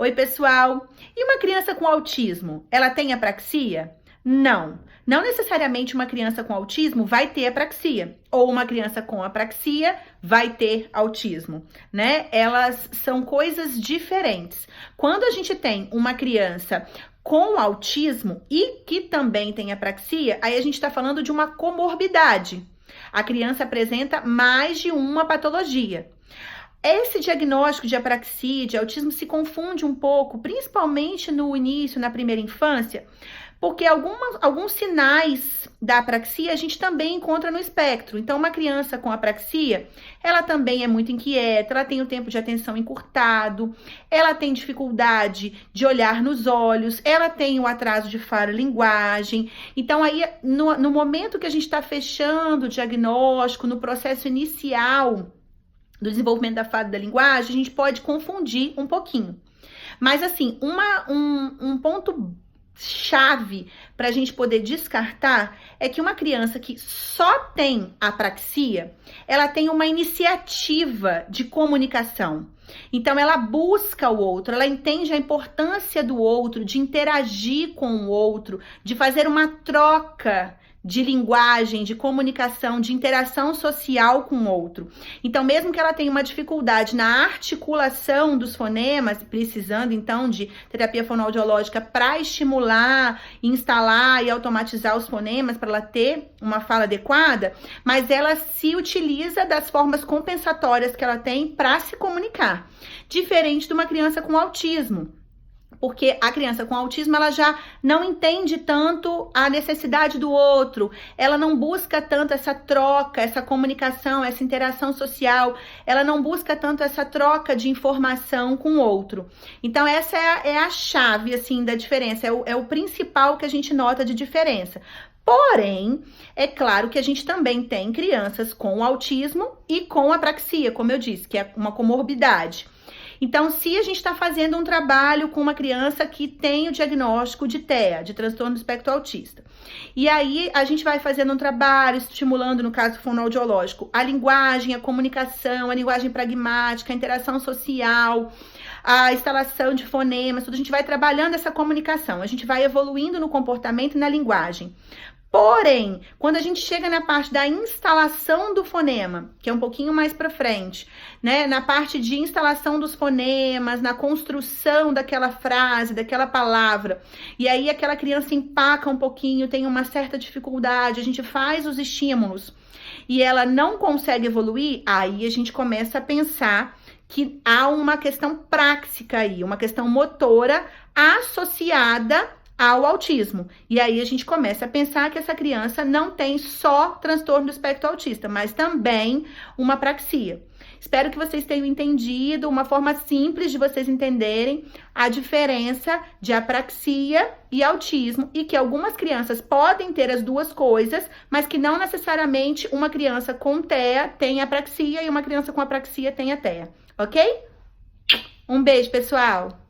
Oi, pessoal. E uma criança com autismo, ela tem apraxia? Não. Não necessariamente uma criança com autismo vai ter apraxia, ou uma criança com apraxia vai ter autismo, né? Elas são coisas diferentes. Quando a gente tem uma criança com autismo e que também tem apraxia, aí a gente está falando de uma comorbidade. A criança apresenta mais de uma patologia. Esse diagnóstico de apraxia, de autismo, se confunde um pouco, principalmente no início, na primeira infância, porque alguns sinais da apraxia a gente também encontra no espectro. Então, uma criança com apraxia, ela também é muito inquieta, ela tem o tempo de atenção encurtado, ela tem dificuldade de olhar nos olhos, ela tem o atraso de fala e linguagem. Então, aí, no momento que a gente está fechando o diagnóstico, no processo inicial do desenvolvimento da fala e da linguagem, a gente pode confundir um pouquinho. Mas, assim, um ponto chave para a gente poder descartar é que uma criança que só tem apraxia, ela tem uma iniciativa de comunicação. Então, ela busca o outro, ela entende a importância do outro, de interagir com o outro, de fazer uma troca de linguagem, de comunicação, de interação social com o outro. Então, mesmo que ela tenha uma dificuldade na articulação dos fonemas, precisando, então, de terapia fonoaudiológica para estimular, instalar e automatizar os fonemas, para ela ter uma fala adequada, mas ela se utiliza das formas compensatórias que ela tem para se comunicar. Diferente de uma criança com autismo. Porque a criança com autismo, ela já não entende tanto a necessidade do outro, ela não busca tanto essa troca, essa comunicação, essa interação social, ela não busca tanto essa troca de informação com o outro. Então, essa é a chave, assim, da diferença, é o principal que a gente nota de diferença. Porém, é claro que a gente também tem crianças com autismo e com apraxia, como eu disse, que é uma comorbidade. Então, se a gente está fazendo um trabalho com uma criança que tem o diagnóstico de TEA, de transtorno do espectro autista, e aí a gente vai fazendo um trabalho, estimulando, no caso fonoaudiológico, a linguagem, a comunicação, a linguagem pragmática, a interação social, a instalação de fonemas, tudo, a gente vai trabalhando essa comunicação, a gente vai evoluindo no comportamento e na linguagem. Porém, quando a gente chega na parte da instalação do fonema, que é um pouquinho mais para frente, né, na parte de instalação dos fonemas, na construção daquela frase, daquela palavra, e aí aquela criança empaca um pouquinho, tem uma certa dificuldade, a gente faz os estímulos e ela não consegue evoluir, aí a gente começa a pensar que há uma questão prática aí, uma questão motora associada ao autismo. E aí a gente começa a pensar que essa criança não tem só transtorno do espectro autista, mas também uma apraxia. Espero que vocês tenham entendido, uma forma simples de vocês entenderem a diferença de apraxia e autismo, e que algumas crianças podem ter as duas coisas, mas que não necessariamente uma criança com TEA tem apraxia e uma criança com apraxia tem a TEA, ok? Um beijo, pessoal!